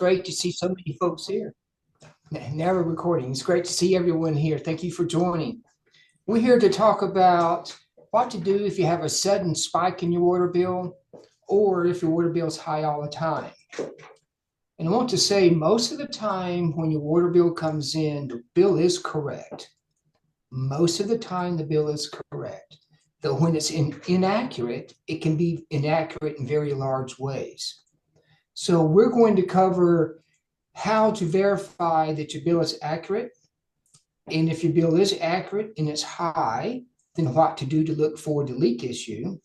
great to see so many folks here. Now we're recording. It's great to see everyone here. Thank you for joining. We're here to talk about what to do if you have a sudden spike in your water bill or if your water bill is high all the time. And I want to say most of the time when your water bill comes in, the bill is correct. Most of the time the bill is correct. Though when it's inaccurate, it can be inaccurate in very large ways. So we're going to cover how to verify that your bill is accurate. And if your bill is accurate and it's high, then what to do to look for the leak issue.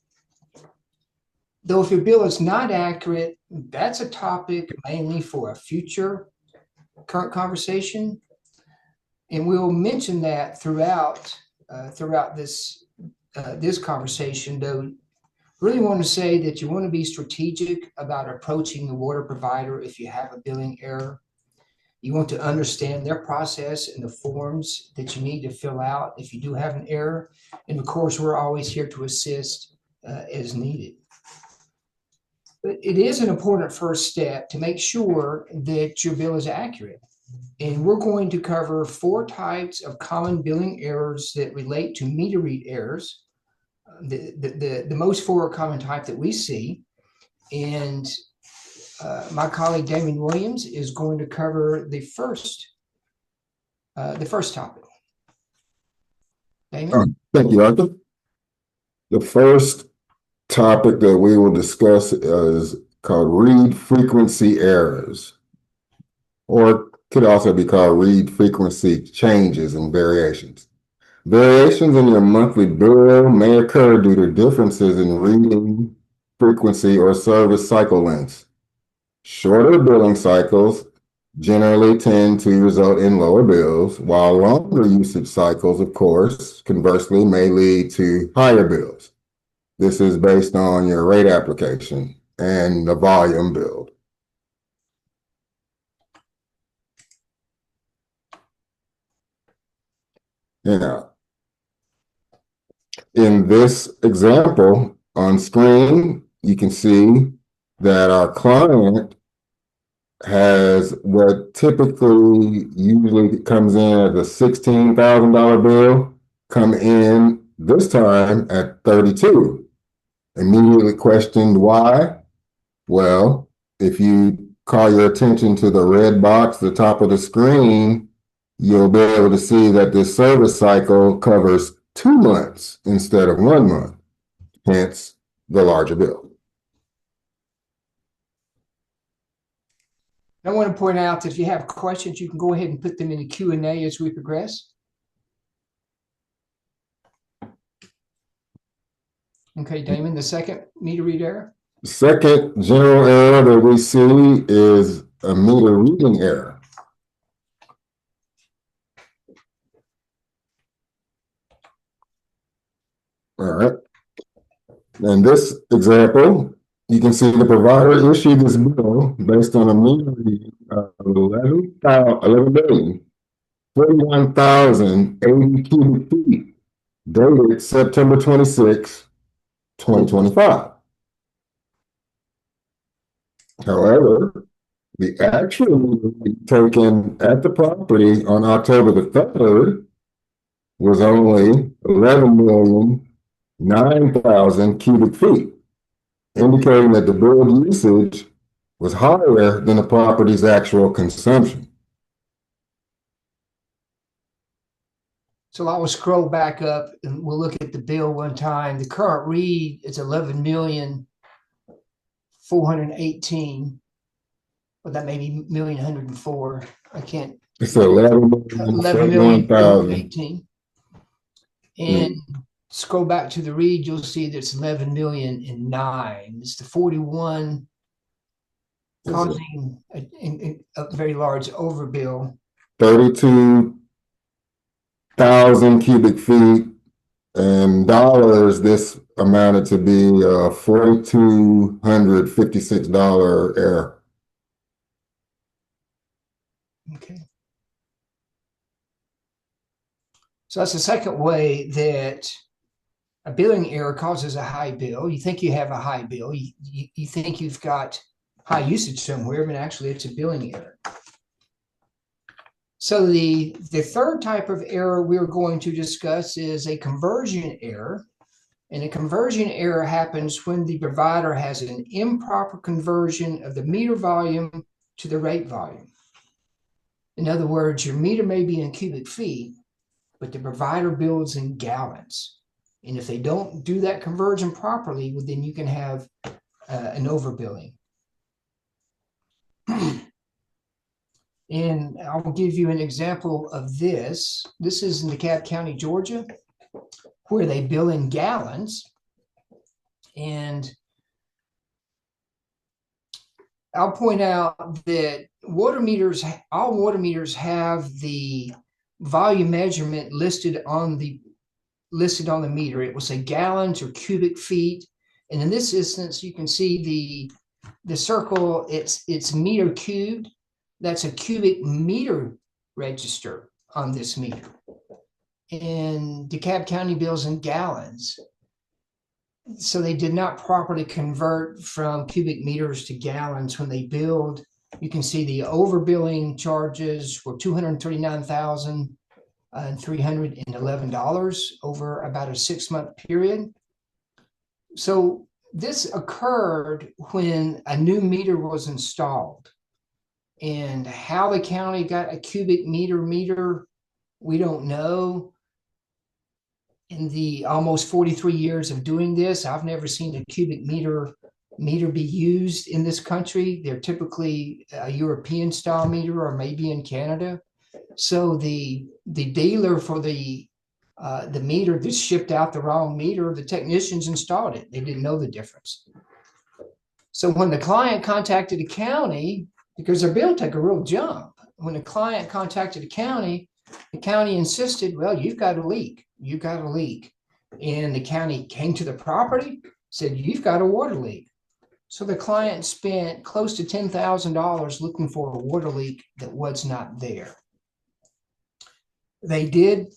Though if your bill is not accurate, that's a topic mainly for a future current conversation. And we'll mention that throughout this conversation, though. Really want to say that you want to be strategic about approaching the water provider if you have a billing error. You want to understand their process and the forms that you need to fill out if you do have an error. And of course, we're always here to assist as needed. But it is an important first step to make sure that your bill is accurate. And we're going to cover 4 types of common billing errors that relate to meter read errors. The most 4 common type that we see. And my colleague Damien Williams is going to cover the first topic. Damien? Thank you, Arthur. The first topic that we will discuss is called read frequency errors, or could also be called read frequency changes and variations. Variations in your monthly bill may occur due to differences in reading frequency or service cycle lengths. Shorter billing cycles generally tend to result in lower bills, while longer usage cycles, of course, conversely, may lead to higher bills. This is based on your rate application and the volume billed. Now, in this example on screen, you can see that our client has what typically usually comes in as a $16,000 bill, come in this time at 32. Immediately questioned why? Well, if you call your attention to the red box at the top of the screen, you'll be able to see that this service cycle covers 2 months instead of 1 month, hence the larger bill. I want to point out that if you have questions, you can go ahead and put them in the Q&A as we progress. Okay, Damon, the second meter read error? The second general error that we see is a meter reading error. All right. In this example, you can see the provider issued this bill based on a meter reading of 11,041,080 cubic feet, dated September 26, 2025. However, the actual meter reading taken at the property on October the 3rd was only 11,009,000 cubic feet, indicating that the billed usage was higher than the property's actual consumption. So I will scroll back up and we'll look at the bill one time. The current read is 11,418,000. Well, that may be 1,104,000. I can't. It's 11,418,000. And scroll back to the read, you'll see that it's 11,009,000. It's the 41 causing a very large overbill. 32,000 cubic feet, and dollars, this amounted to be a $4,256 error. Okay. So that's the second way that a billing error causes a high bill. You think you have a high bill. You think you've got high usage somewhere, but actually it's a billing error. So the third type of error we're going to discuss is a conversion error. And a conversion error happens when the provider has an improper conversion of the meter volume to the rate volume. In other words, your meter may be in cubic feet, but the provider bills in gallons. And if they don't do that conversion properly, well, then you can have an overbilling. And I'll give you an example of this. This is in DeKalb County, Georgia, where they bill in gallons. And I'll point out that all water meters have the volume measurement listed on the meter. It will say gallons or cubic feet. And in this instance, you can see the circle, it's meter cubed. That's a cubic meter register on this meter. And DeKalb County bills in gallons. So they did not properly convert from cubic meters to gallons when they billed. You can see the overbilling charges were $239,311 over about a 6-month period. So this occurred when a new meter was installed. And how the county got a cubic meter, we don't know. In the almost 43 years of doing this, I've never seen a cubic meter be used in this country. They're typically a European style meter or maybe in Canada. So the dealer for the meter just shipped out the wrong meter. The technicians installed it. They didn't know the difference. So when the client contacted the county, because their bill took a real jump, when the client contacted the county insisted, well, you've got a leak. You've got a leak. And the county came to the property, said, you've got a water leak. So the client spent close to $10,000 looking for a water leak that was not there. They did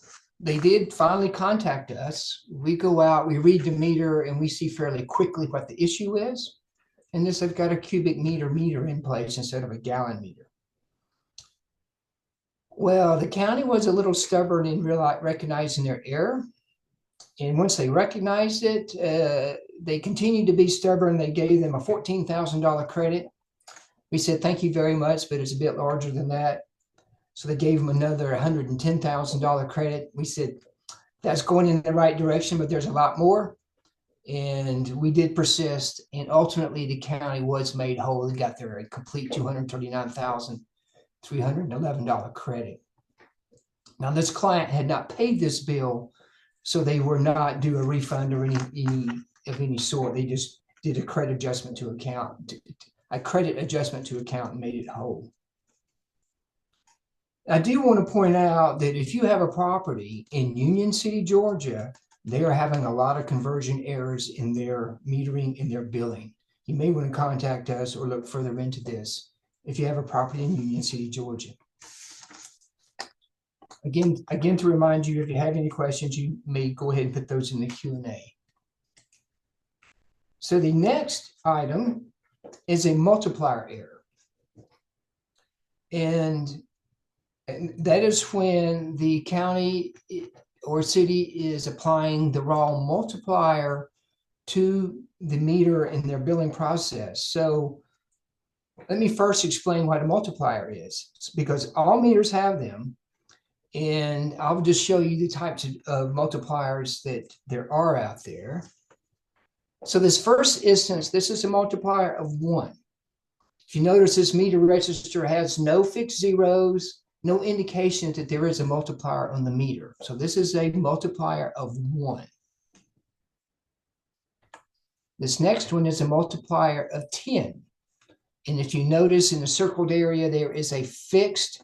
finally contact us. We go out, we read the meter, and we see fairly quickly what the issue is. And this, they've got a cubic meter in place instead of a gallon meter. Well, the county was a little stubborn in recognizing their error. And once they recognized it, they continued to be stubborn. They gave them a $14,000 credit. We said, thank you very much, but it's a bit larger than that. So they gave them another $110,000 credit. We said, that's going in the right direction, but there's a lot more. And we did persist. And ultimately, the county was made whole. They got their complete $239,311 credit. Now, this client had not paid this bill, so they were not due a refund or any sort. They just did a credit adjustment to account, and made it whole. I do want to point out that if you have a property in Union City, Georgia, they are having a lot of conversion errors in their metering, in their billing. You may want to contact us or look further into this if you have a property in Union City, Georgia. Again, to remind you, if you have any questions, you may go ahead and put those in the Q&A. So the next item is a multiplier error. And that is when the county or city is applying the wrong multiplier to the meter in their billing process. So let me first explain what a multiplier is, because all meters have them. And I'll just show you the types of multipliers that there are out there. So this first instance, this is a multiplier of 1. If you notice, this meter register has no fixed zeros, no indication that there is a multiplier on the meter. So this is a multiplier of 1. This next one is a multiplier of 10. And if you notice in the circled area, there is a fixed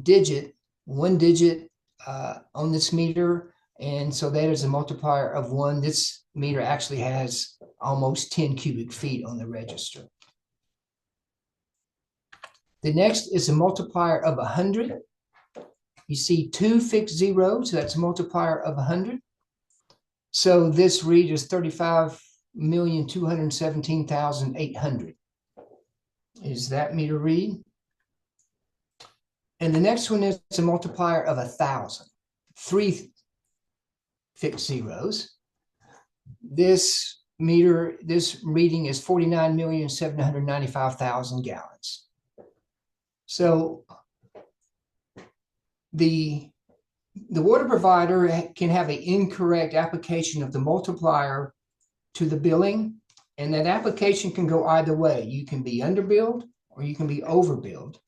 digit, 1 digit on this meter. And so that is a multiplier of 1. This meter actually has almost 10 cubic feet on the register. The next is a multiplier of 100. You see 2 fixed zeros, so that's a multiplier of 100. So this read is 35,217,800. is that meter read. And the next one is a multiplier of 1,000, 3 fixed zeros. This reading is 49,795,000 gallons. So the water provider can have an incorrect application of the multiplier to the billing, and that application can go either way. You can be underbilled or you can be overbilled.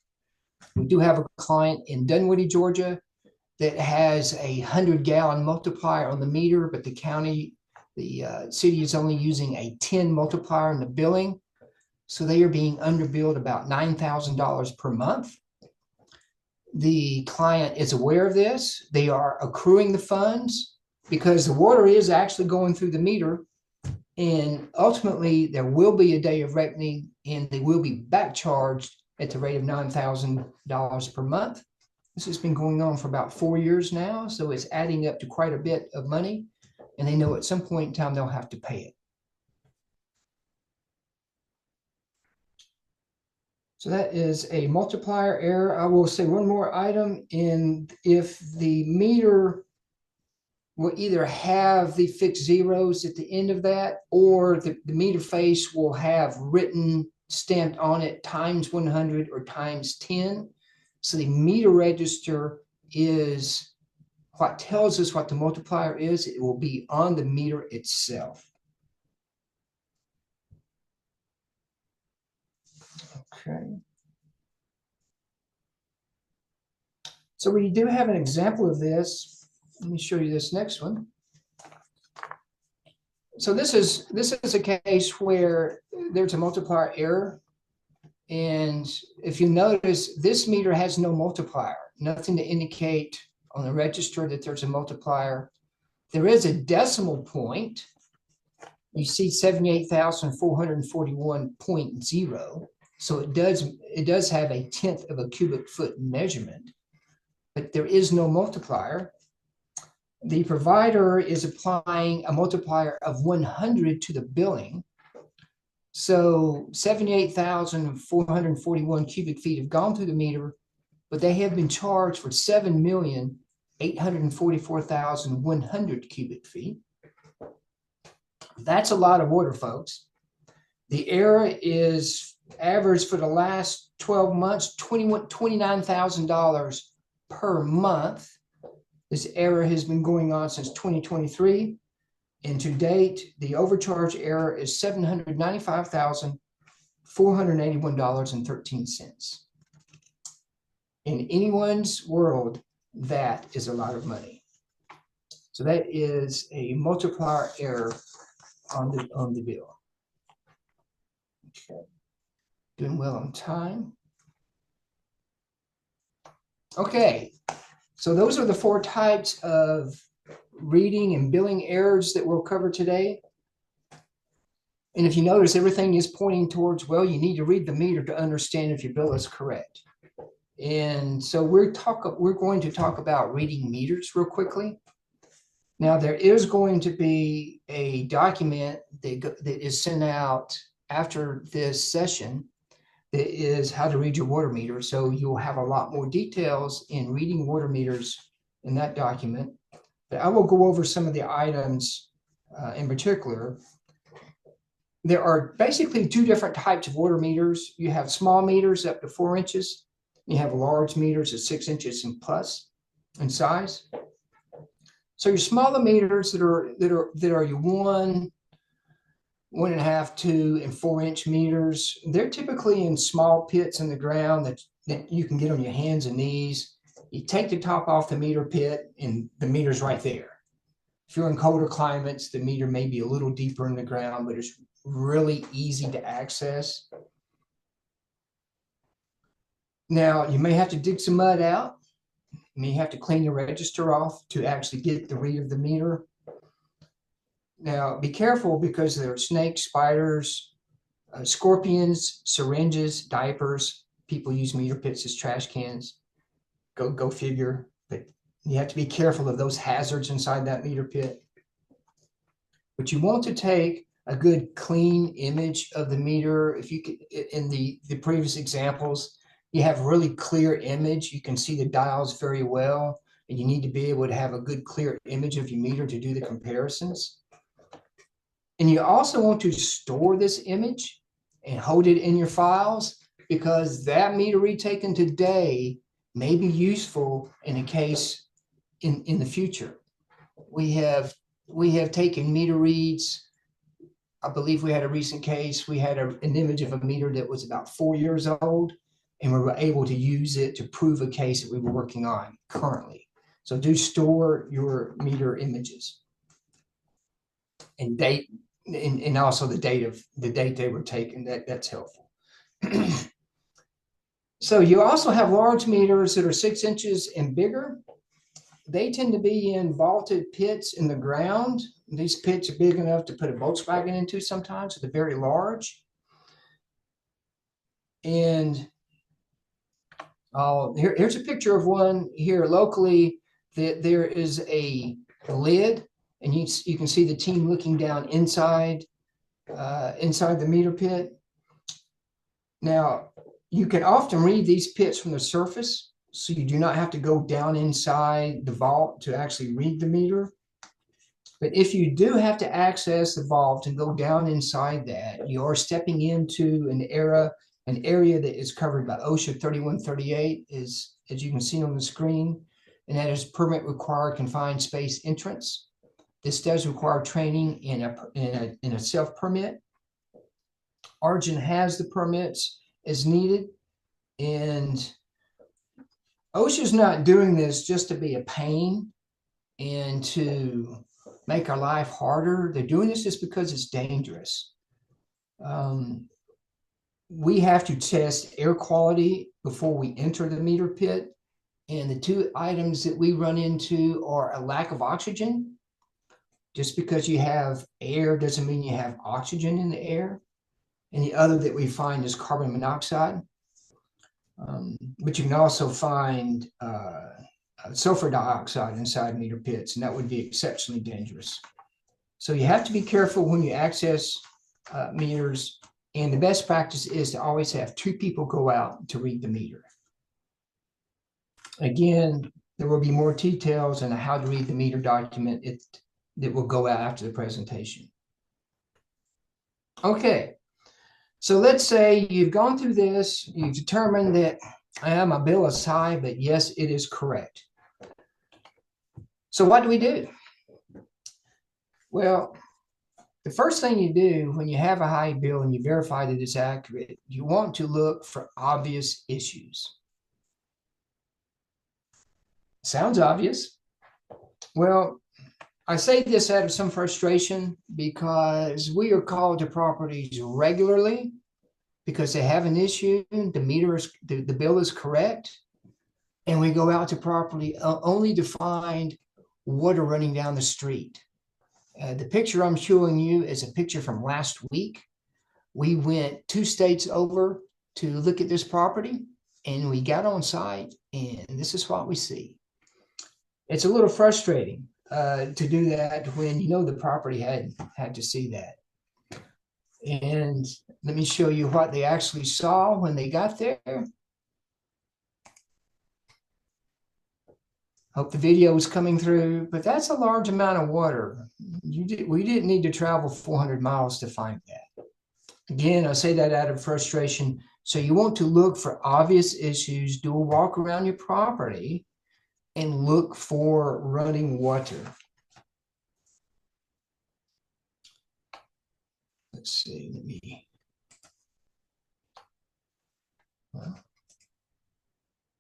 We do have a client in Dunwoody, Georgia, that has a 100-gallon multiplier on the meter, but the city is only using a 10 multiplier in the billing. So they are being underbilled about $9,000 per month. The client is aware of this. They are accruing the funds because the water is actually going through the meter. And ultimately, there will be a day of reckoning and they will be back charged at the rate of $9,000 per month. This has been going on for about 4 years now, so it's adding up to quite a bit of money, and they know at some point in time they'll have to pay it. So that is a multiplier error. I will say one more item, and if the meter will either have the fixed zeros at the end of that, or the meter face will have written stamped on it times 100 or times 10. So the meter register is what tells us what the multiplier is. It will be on the meter itself. Okay. So we do have an example of this. Let me show you this next one. So this is a case where there's a multiplier error. And if you notice, this meter has no multiplier, nothing to indicate on the register that there's a multiplier. There is a decimal point. You see 78,441.0. So it does have a tenth of a cubic foot measurement, but there is no multiplier. The provider is applying a multiplier of 100 to the billing. So 78,441 cubic feet have gone through the meter, but they have been charged for 7,844,100 cubic feet. That's a lot of water, folks. The error is average for the last 12 months, $29,000 per month. This error has been going on since 2023. And to date, the overcharge error is $795,481.13. In anyone's world, that is a lot of money. So that is a multiplier error on the bill. Okay. Doing well on time. Okay, so those are the 4 types of reading and billing errors that we'll cover today. And if you notice, everything is pointing towards, well, you need to read the meter to understand if your bill is correct. And so we're going to talk about reading meters real quickly. Now, there is going to be a document that is sent out after this session that is how to read your water meter. So you'll have a lot more details in reading water meters in that document. But I will go over some of the items in particular. There are basically 2 different types of water meters. You have small meters up to 4 inches. You have large meters at 6 inches and plus in size. So your smaller meters that are your 1, 1.5, 2, and 4-inch meters, they're typically in small pits in the ground that you can get on your hands and knees. You take the top off the meter pit and the meter's right there. If you're in colder climates, the meter may be a little deeper in the ground, but it's really easy to access. Now, you may have to dig some mud out. You may have to clean your register off to actually get the read of the meter. Now, be careful because there are snakes, spiders, scorpions, syringes, diapers. People use meter pits as trash cans. Go figure. But you have to be careful of those hazards inside that meter pit. But you want to take a good clean image of the meter. If you could, in the previous examples, you have really clear image. You can see the dials very well, and you need to be able to have a good clear image of your meter to do the comparisons. And you also want to store this image and hold it in your files, because that meter read taken today may be useful in a case in the future. We have taken meter reads. I believe we had a recent case. We had an image of a meter that was about 4 years old, and we were able to use it to prove a case that we were working on currently. So do store your meter images and date, and also the date they were taken. That's helpful. So you also have large meters that are 6 inches and bigger. They tend to be in vaulted pits in the ground. These pits are big enough to put a Volkswagen into sometimes, so they're very large. And here's a picture of one here locally. There is a lid, and you can see the team looking down inside the meter pit. Now, you can often read these pits from the surface, so you do not have to go down inside the vault to actually read the meter. But if you do have to access the vault and go down inside that, you are stepping into an area that is covered by OSHA 3138, as you can see on the screen, and that is permit required confined space entrance. This does require training in a self permit. Argent has the permits as needed, and OSHA's not doing this just to be a pain and to make our life harder. They're doing this just because it's dangerous. We have to test air quality before we enter the meter pit. And the two items that we run into are a lack of oxygen. Just because you have air doesn't mean you have oxygen in the air. And the other that we find is carbon monoxide. But you can also find sulfur dioxide inside meter pits, and that would be exceptionally dangerous. So you have to be careful when you access meters, and the best practice is to always have 2 people go out to read the meter. Again, there will be more details on how to read the meter document that will go out after the presentation. Okay, so let's say you've gone through this, you've determined that my bill is high, but yes, it is correct. So what do we do? Well, the first thing you do when you have a high bill and you verify that it's accurate, you want to look for obvious issues. Sounds obvious. Well, I say this out of some frustration because we are called to properties regularly because they have an issue, the bill is correct, and we go out to property only to find water running down the street. The picture I'm showing you is a picture from last week. We went 2 states over to look at this property, and we got on site, and this is what we see. It's a little frustrating to do that when you know the property had to see that. And let me show you what they actually saw when they got there. Hope the video is coming through, but that's a large amount of water. We didn't need to travel 400 miles to find that. Again, I say that out of frustration. So you want to look for obvious issues, do a walk around your property, and look for running water. Let's see,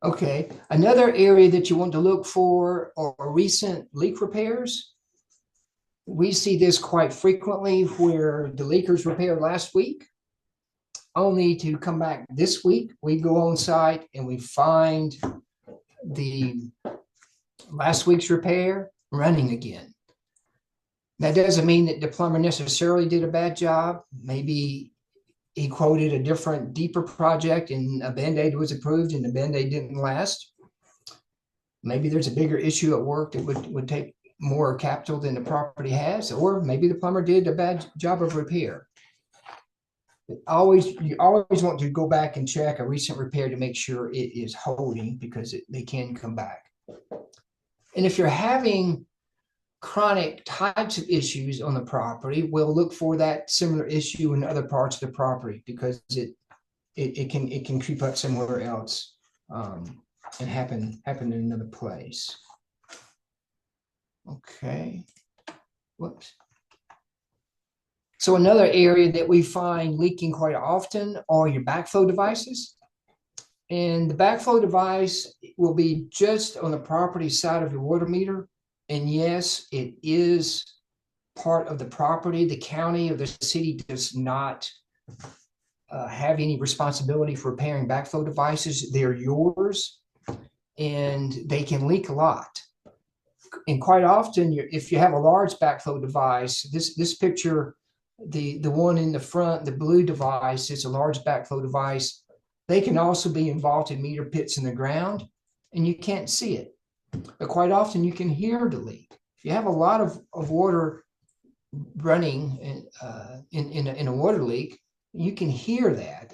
okay, another area that you want to look for are recent leak repairs. We see this quite frequently where the leakers repaired last week, only to come back this week. We go on site and we find the last week's repair running again. That doesn't mean that the plumber necessarily did a bad job. Maybe he quoted a different, deeper project and a Band-Aid was approved and the Band-Aid didn't last. Maybe there's a bigger issue at work that would take more capital than the property has, or maybe the plumber did a bad job of repair. You always want to go back and check a recent repair to make sure it is holding, because they can come back. And if you're having chronic types of issues on the property, we'll look for that similar issue in other parts of the property, because it can creep up somewhere else, and happen in another place. Okay. Whoops. So another area that we find leaking quite often are your backflow devices. And the backflow device will be just on the property side of your water meter. And yes, it is part of the property. The county or the city does not have any responsibility for repairing backflow devices. They're yours, and they can leak a lot. And quite often, if you have a large backflow device, this picture, the one in the front, the blue device, is a large backflow device. They can also be involved in meter pits in the ground, and you can't see it. But quite often, you can hear the leak. If you have a lot of water running in a water leak, you can hear that.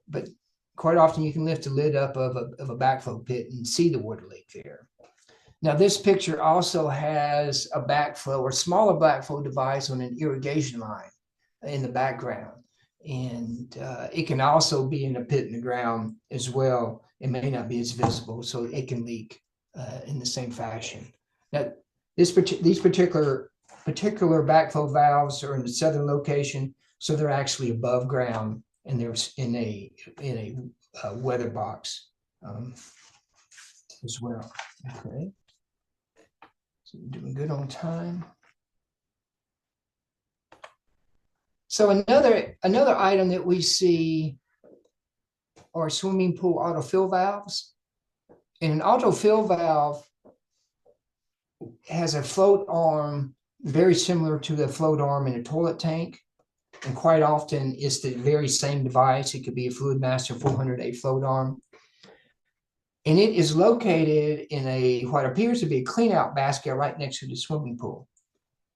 But quite often, you can lift the lid up of a backflow pit and see the water leak there. Now, this picture also has a backflow or smaller backflow device on an irrigation line in the background. And it can also be in a pit in the ground as well. It may not be as visible, so it can leak in the same fashion. Now, these particular backflow valves are in the southern location, so they're actually above ground, and they're in a weather box as well. Okay. Doing good on time. So another item that we see are swimming pool autofill valves. And an autofill valve has a float arm very similar to the float arm in a toilet tank. And quite often it's the very same device. It could be a Fluidmaster 400A float arm. And it is located in what appears to be a clean out basket right next to the swimming pool.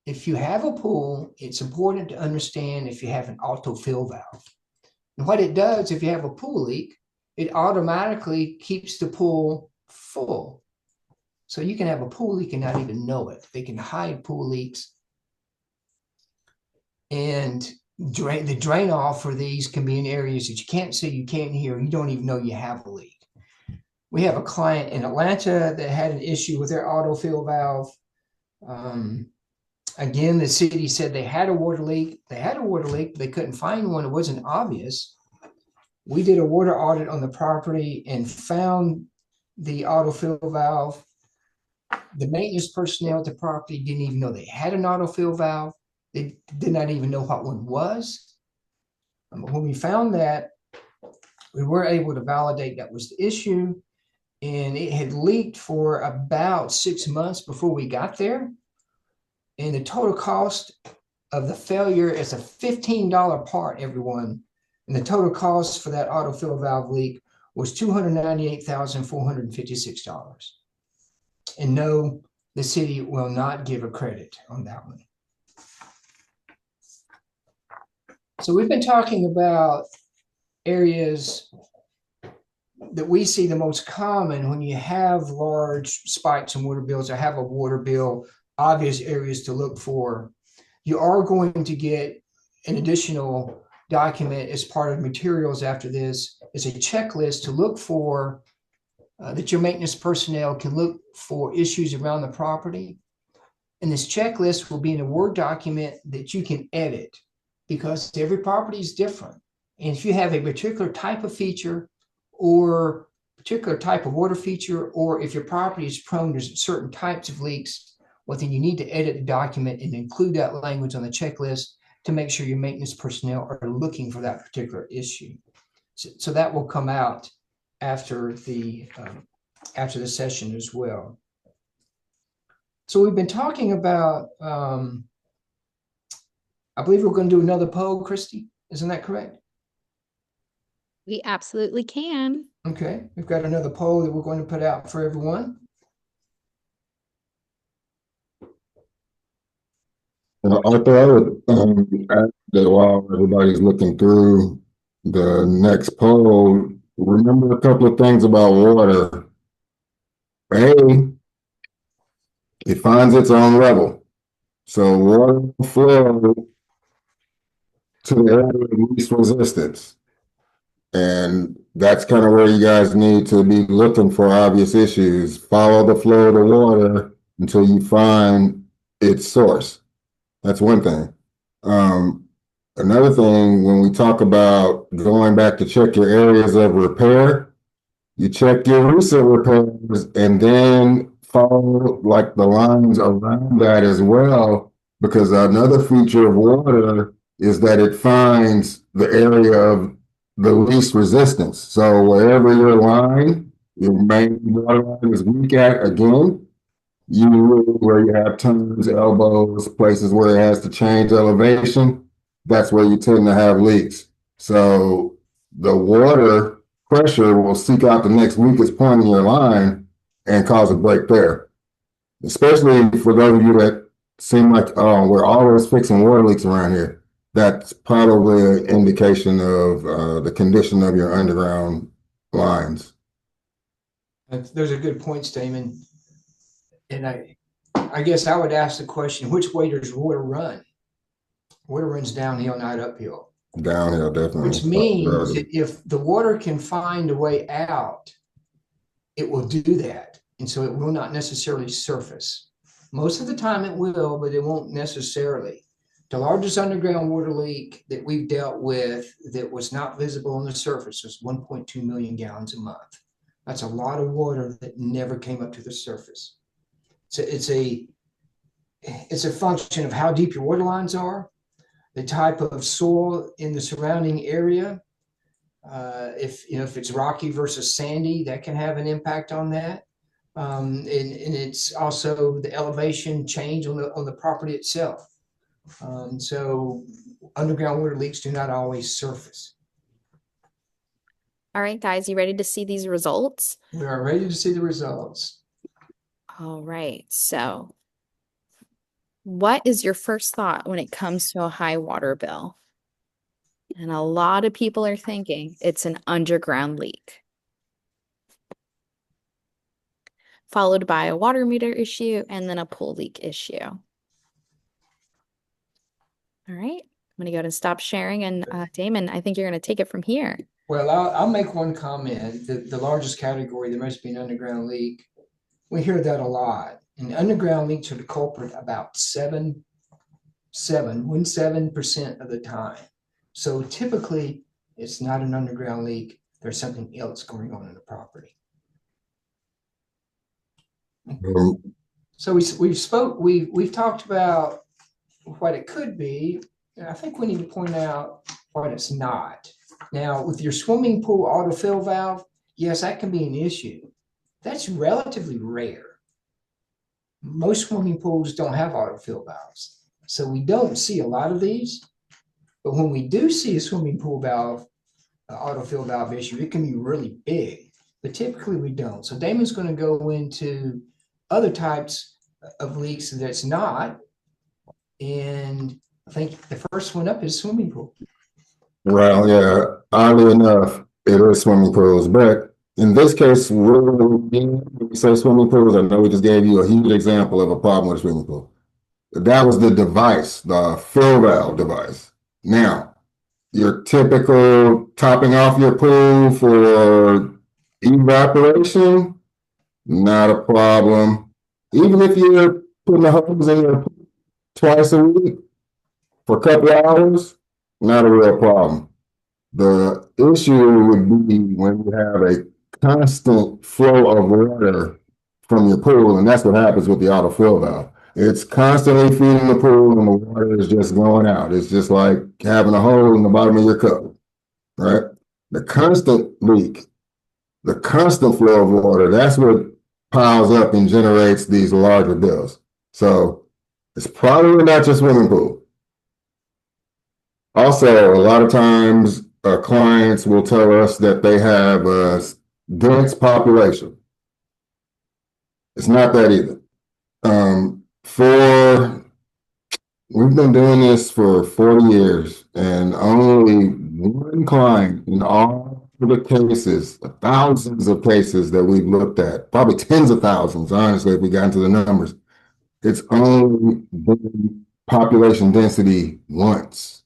If you have a pool, it's important to understand if you have an autofill valve. And what it does, if you have a pool leak, it automatically keeps the pool full. So you can have a pool leak and not even know it. They can hide pool leaks. And the drain off for these can be in areas that you can't see, you can't hear, you don't even know you have a leak. We have a client in Atlanta that had an issue with their autofill valve. Again, the city said they had a water leak. They had a water leak, but they couldn't find one. It wasn't obvious. We did a water audit on the property and found the autofill valve. The maintenance personnel at the property didn't even know they had an autofill valve. They did not even know what one was. When we found that, we were able to validate that was the issue. And it had leaked for about 6 months before we got there. And the total cost of the failure is a $15 part, everyone. And the total cost for that autofill valve leak was $298,456. And no, the city will not give a credit on that one. So we've been talking about areas that we see the most common when you have large spikes in water bills or have a water bill, obvious areas to look for. You are going to get an additional document as part of materials after this. It's a checklist to look for that your maintenance personnel can look for issues around the property. And this checklist will be in a Word document that you can edit, because every property is different. And if you have a particular type of feature or particular type of water feature, or if your property is prone to certain types of leaks, well, then you need to edit the document and include that language on the checklist to make sure your maintenance personnel are looking for that particular issue. So that will come out after the session as well. So we've been talking about, I believe we're going to do another poll, Christy. Isn't that correct? We absolutely can. Okay, we've got another poll that we're going to put out for everyone. Arthur, I would add that while everybody's looking through the next poll, remember a couple of things about water. A, it finds its own level. So water will flow to the area of least resistance. And that's kind of where you guys need to be looking for obvious issues. Follow the flow of the water until you find its source. That's one thing. Another thing, when we talk about going back to check your areas of repair, you check your recent repairs and then follow like the lines around that as well, because another feature of water is that it finds the area of the least resistance. So wherever your main water line is weak at, again, where you have turns, elbows, places where it has to change elevation, that's where you tend to have leaks. So the water pressure will seek out the next weakest point in your line and cause a break there. Especially for those of you that seem like, oh, we're always fixing water leaks around here. That's probably an indication of the condition of your underground lines. Those are good points, Damon. And I guess I would ask the question, which way does water run? Water runs downhill, not uphill. Downhill, definitely. Which means that if the water can find a way out, it will do that. And so it will not necessarily surface. Most of the time it will, but it won't necessarily. The largest underground water leak that we've dealt with that was not visible on the surface was 1.2 million gallons a month. That's a lot of water that never came up to the surface. So it's a function of how deep your water lines are, the type of soil in the surrounding area. If it's rocky versus sandy, that can have an impact on that. And it's also the elevation change on the property itself. So underground water leaks do not always surface. All right, guys, you ready to see these results? We are ready to see the results. All right, so what is your first thought when it comes to a high water bill? And a lot of people are thinking it's an underground leak, followed by a water meter issue and then a pool leak issue. All right, I'm going to go ahead and stop sharing. And Damon, I think you're going to take it from here. Well, I'll make one comment. The largest category, there must be an underground leak. We hear that a lot. And underground leaks are the culprit about 7% of the time. So typically, it's not an underground leak. There's something else going on in the property. So we've talked about what it could be. And I think we need to point out what it's not. Now, with your swimming pool autofill valve, yes, that can be an issue. That's relatively rare. Most swimming pools don't have autofill valves. So we don't see a lot of these. But when we do see a swimming pool valve, autofill valve issue, it can be really big. But typically we don't. So Damon's going to go into other types of leaks that's not. And I think the first one up is swimming pool. Well, yeah, oddly enough, it is swimming pools. But in this case, when we say swimming pools, I know we just gave you a huge example of a problem with a swimming pool. That was the device, the fill valve device. Now, your typical topping off your pool for evaporation, not a problem. Even if you're putting the hose in your pool twice a week for a couple of hours, not a real problem. The issue would be when you have a constant flow of water from your pool, and that's what happens with the autofill valve. It's constantly feeding the pool and the water is just going out. It's just like having a hole in the bottom of your cup, right? The constant leak, the constant flow of water, that's what piles up and generates these larger bills. So it's probably not your swimming pool. Also, a lot of times clients will tell us that they have a dense population. It's not that either. For We've been doing this for 40 years, and only one client in all of the cases, thousands of cases that we've looked at, probably tens of thousands, honestly, if we got into the numbers, it's only been population density once.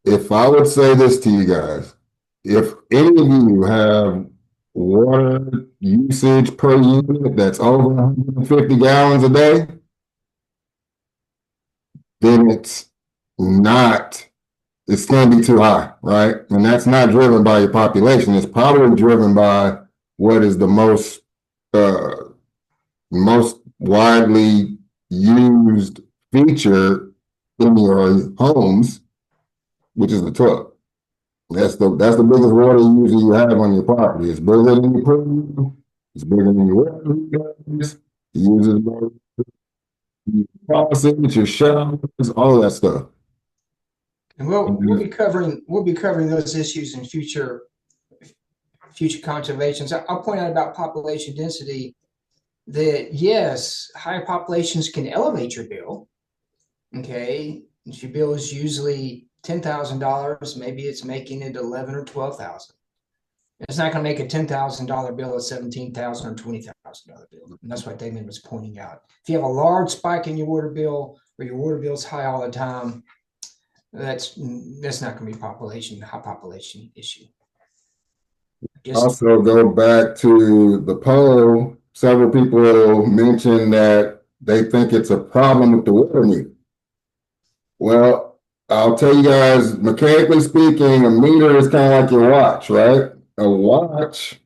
If I would say this to you guys, if any of you have water usage per unit that's over 150 gallons a day, then not, it's going to be too high, right? And that's not driven by your population. It's probably driven by what is the uh, most widely used feature in your homes, which is the toilet. That's the biggest water user you have on your property. It's bigger than your pool. It's bigger than your water heaters. It uses more your faucets, your showers, all of that stuff. And we'll be covering those issues in future conservations. I'll point out about population density that yes, higher populations can elevate your bill. Okay, if your bill is usually $10,000, maybe it's making it 11 or 12,000. It's not going to make a $10,000 bill a $17,000 or $20,000 bill, and that's what Damon was pointing out. If you have a large spike in your water bill, or your water bill's high all the time, that's not going to be high population issue. Also, go back to the poll. Several people mentioned that they think it's a problem with the water meter. Well, I'll tell you guys, mechanically speaking, a meter is kind of like your watch, right? A watch,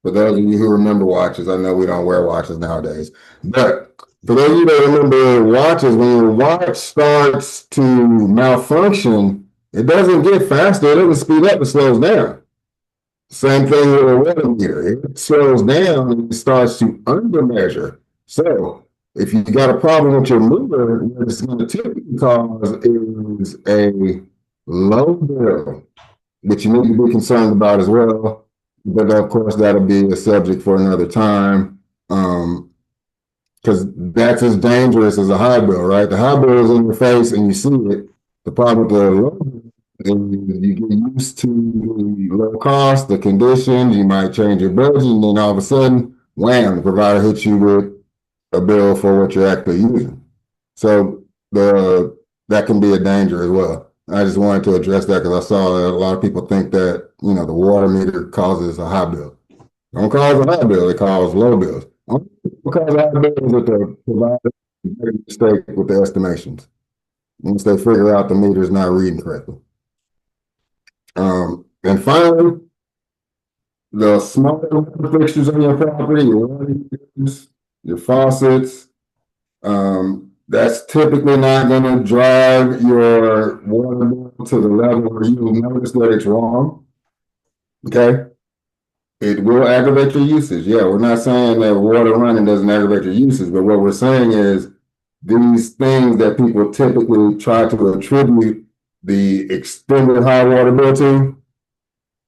for those of you who remember watches, I know we don't wear watches nowadays, but for those of you that remember watches, when your watch starts to malfunction, it doesn't get faster, it doesn't speed up, it slows down. Same thing with a water meter. It slows down and it starts to undermeasure. So if you got a problem with your meter, what it's going to typically cause is a low bill, which you need to be concerned about as well. But of course, that'll be a subject for another time. Because that's as dangerous as a high bill, right? The high bill is in your face and you see it. The problem with the low bill is you get used to the low cost, the conditions, you might change your budget, and then all of a sudden, wham, the provider hits you with a bill for what you're actually using. So that can be a danger as well. I just wanted to address that because I saw that a lot of people think that, the water meter causes a high bill. Don't cause a high bill, it causes low bills. Because high bills that the provider make a mistake with the estimations. Once they figure out the meter's not reading correctly. And finally, the smaller fixtures on your property, your water heaters, your faucets, that's typically not going to drive your water bill to the level where you'll notice that it's wrong. Okay. It will aggravate your usage. Yeah, we're not saying that water running doesn't aggravate your usage, but what we're saying is these things that people typically try to attribute the extended high water bill to,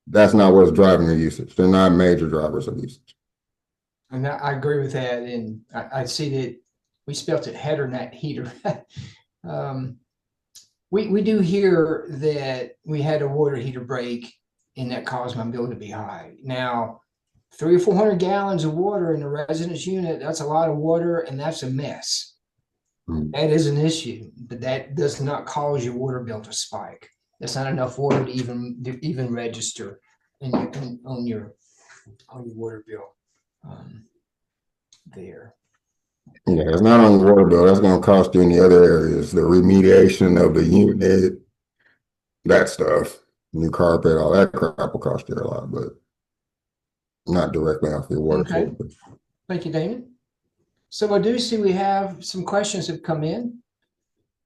that's not what's driving your usage. They're not major drivers of usage. And I agree with that. And I see that we spelt it header, not heater. We do hear that we had a water heater break and that caused my bill to be high. Now, 300 or 400 gallons of water in a residence unit, that's a lot of water and that's a mess. That is an issue, but that does not cause your water bill to spike. That's not enough water to even register on your water bill there. Yeah, it's not on the water bill. That's going to cost you in the other areas, the remediation of the unit, that stuff, new carpet, all that crap will cost you a lot, but not directly off your water. Okay. Thank you, Damon. So I do see we have some questions have come in.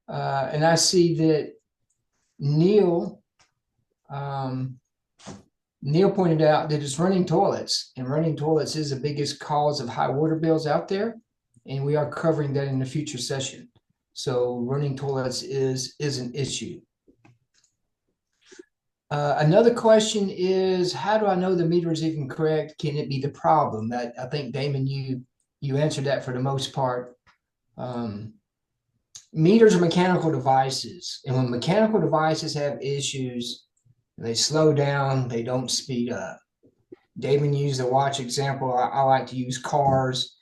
And I see that Neil pointed out that it's running toilets, and running toilets is the biggest cause of high water bills out there. And we are covering that in the future session. So running toilets is an issue. Another question is, how do I know the meter is even correct? Can it be the problem? That I think, Damon, you answered that for the most part. Meters are mechanical devices, and when mechanical devices have issues, they slow down, they don't speed up. Damon used the watch example. I like to use cars.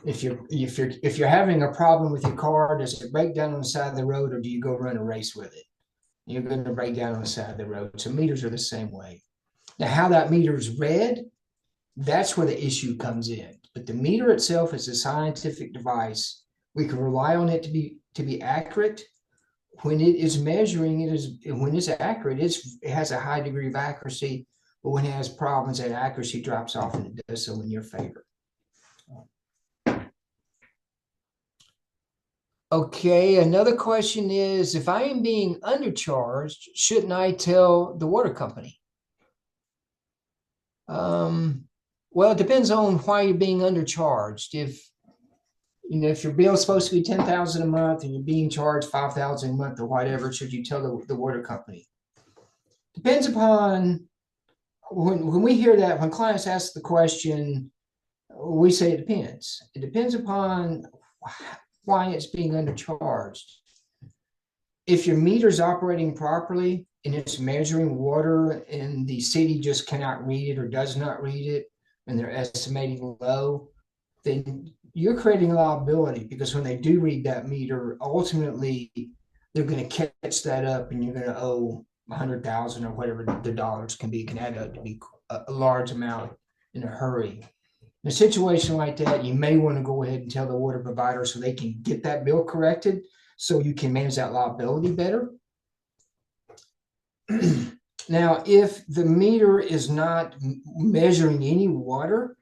If you're having a problem with your car, does it break down on the side of the road, or do you go run a race with it? You're going to break down on the side of the road. So meters are the same way. Now, how that meter is read, that's where the issue comes in. But the meter itself is a scientific device. We can rely on it to be accurate. When it is measuring, when it's accurate, it has a high degree of accuracy. But when it has problems, that accuracy drops off, and it does so in your favor. Okay, another question is, if I am being undercharged, shouldn't I tell the water company? Well, it depends on why you're being undercharged. If your bill is supposed to be $10,000 a month and you're being charged $5,000 a month or whatever, should you tell the water company? Depends upon when we hear that, when clients ask the question, we say it depends. It depends upon why it's being undercharged. If your meter is operating properly and it's measuring water and the city just cannot read it or does not read it, and they're estimating low, then you're creating liability, because when they do read that meter, ultimately they're going to catch that up, and you're going to owe 100,000 or whatever the dollars can be. It can add up to be a large amount in a hurry. In a situation like that, you may want to go ahead and tell the water provider so they can get that bill corrected, so you can manage that liability better. Now, if the meter is not measuring any water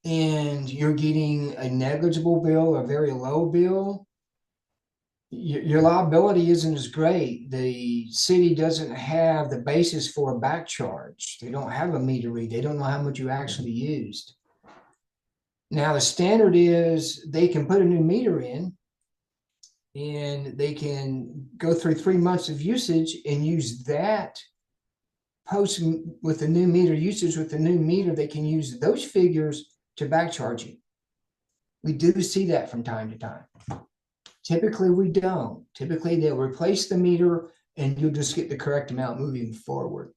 and you're getting a negligible bill, a very low bill, your liability isn't as great. The city doesn't have the basis for a back charge. They don't have a meter read. They don't know how much you actually used. Now, the standard is they can put a new meter in, and they can go through 3 months of usage and use that post with the new meter usage. With the new meter, they can use those figures to back charge you. We do see that from time to time. Typically, we don't. Typically, they'll replace the meter and you'll just get the correct amount moving forward.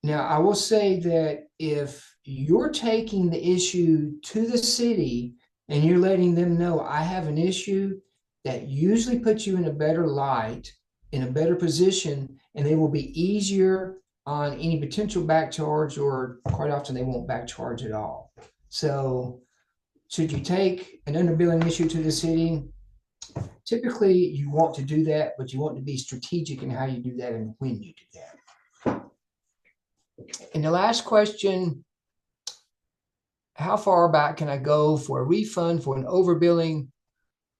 Now, I will say that if you're taking the issue to the city and you're letting them know, I have an issue, that usually puts you in a better light, in a better position, and they will be easier on any potential back charge, or quite often they won't back charge at all. So should you take an underbilling issue to the city? Typically, you want to do that, but you want to be strategic in how you do that and when you do that. And the last question, how far back can I go for a refund for an overbilling?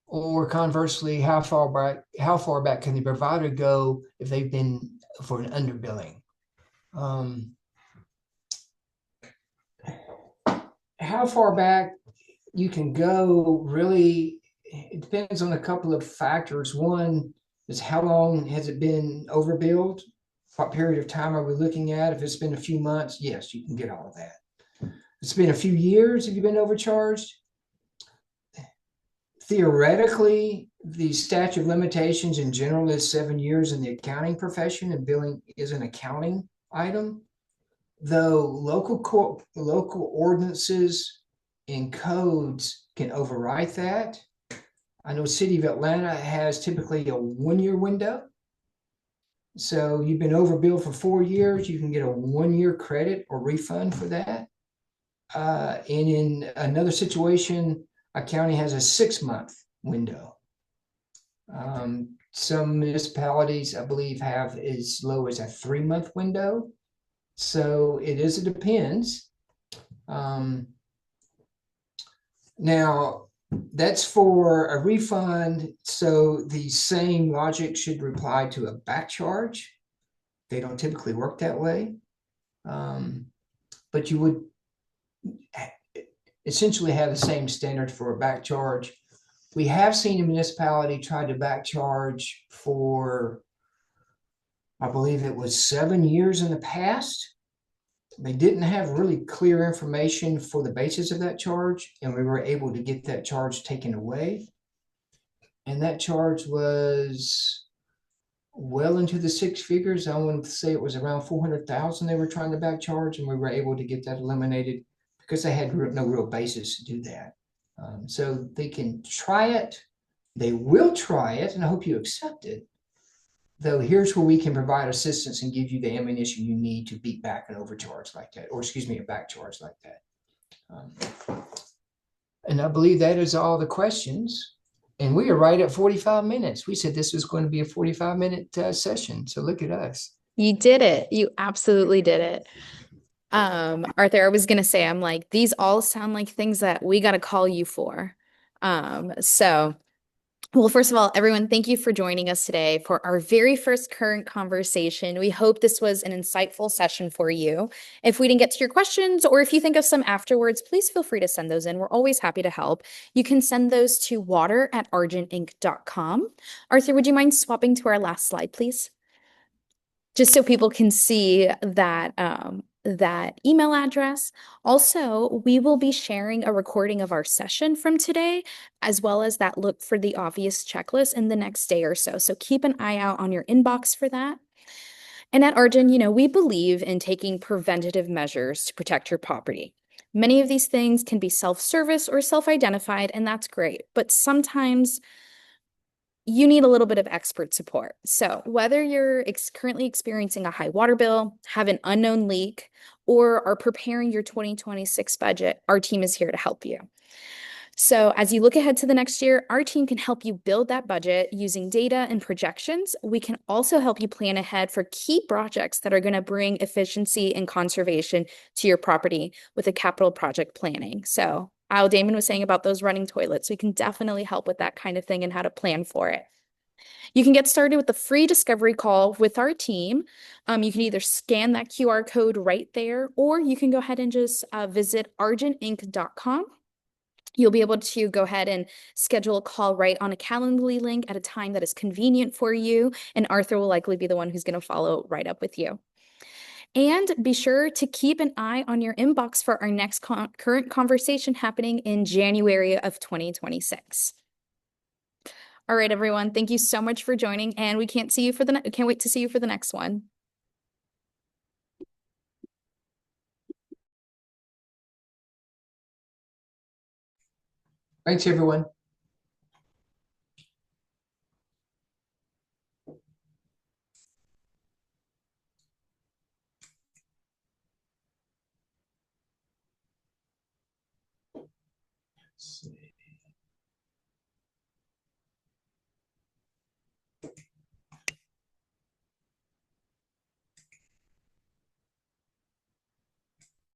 Or conversely, how far back can the provider go if they've been for an underbilling? How far back you can go, really, it depends on a couple of factors. One is, how long has it been overbilled? What period of time are we looking at? If it's been a few months, yes, you can get all of that. If it's been a few years, have you been overcharged? Theoretically, the statute of limitations in general is 7 years in the accounting profession, and billing is an accounting item. Though local ordinances and codes can overwrite that. I know City of Atlanta has typically a 1-year window. So you've been overbilled for 4 years, you can get a 1-year credit or refund for that. And in another situation, a county has a 6-month window. Some municipalities, I believe, have as low as a 3-month window. So it depends. Now, that's for a refund. So the same logic should apply to a back charge. They don't typically work that way. But you would essentially have the same standard for a back charge. We have seen a municipality try to back charge for, I believe it was 7 years in the past. They didn't have really clear information for the basis of that charge, and we were able to get that charge taken away. And that charge was well into the six figures. I want to say it was around 400,000 they were trying to back charge, and we were able to get that eliminated because they had no real basis to do that. So they can try it. They will try it, and I hope you accept it. Though here's where we can provide assistance and give you the ammunition you need to beat back an overcharge like that, or excuse me, a back charge like that. And I believe that is all the questions. And we are right at 45 minutes. We said this was going to be a 45-minute session. So look at us. You did it. You absolutely did it. Arthur, I was gonna say, I'm like, these all sound like things that we gotta call you for. So well, first of all, everyone, thank you for joining us today for our very first current conversation. We hope this was an insightful session for you. If we didn't get to your questions or if you think of some afterwards, please feel free to send those in. We're always happy to help. You can send those to water@argentinc.com. Arthur, would you mind swapping to our last slide, please? Just so people can see that email address. Also, we will be sharing a recording of our session from today, as well as that look for the obvious checklist in the next day or so. So keep an eye out on your inbox for that. And at Argent, we believe in taking preventative measures to protect your property. Many of these things can be self-service or self-identified, and that's great. But sometimes you need a little bit of expert support. So whether you're currently experiencing a high water bill, have an unknown leak, or are preparing your 2026 budget, our team is here to help you. So as you look ahead to the next year, our team can help you build that budget using data and projections. We can also help you plan ahead for key projects that are going to bring efficiency and conservation to your property with a capital project planning. So Al Damon was saying about those running toilets. We can definitely help with that kind of thing and how to plan for it. You can get started with a free discovery call with our team. You can either scan that QR code right there, or you can go ahead and just visit argentinc.com. You'll be able to go ahead and schedule a call right on a Calendly link at a time that is convenient for you, and Arthur will likely be the one who's going to follow right up with you. And be sure to keep an eye on your inbox for our next current conversation happening in January of 2026. All right, everyone, thank you so much for joining, and we can't wait to see you for the next one. Thanks, everyone. See.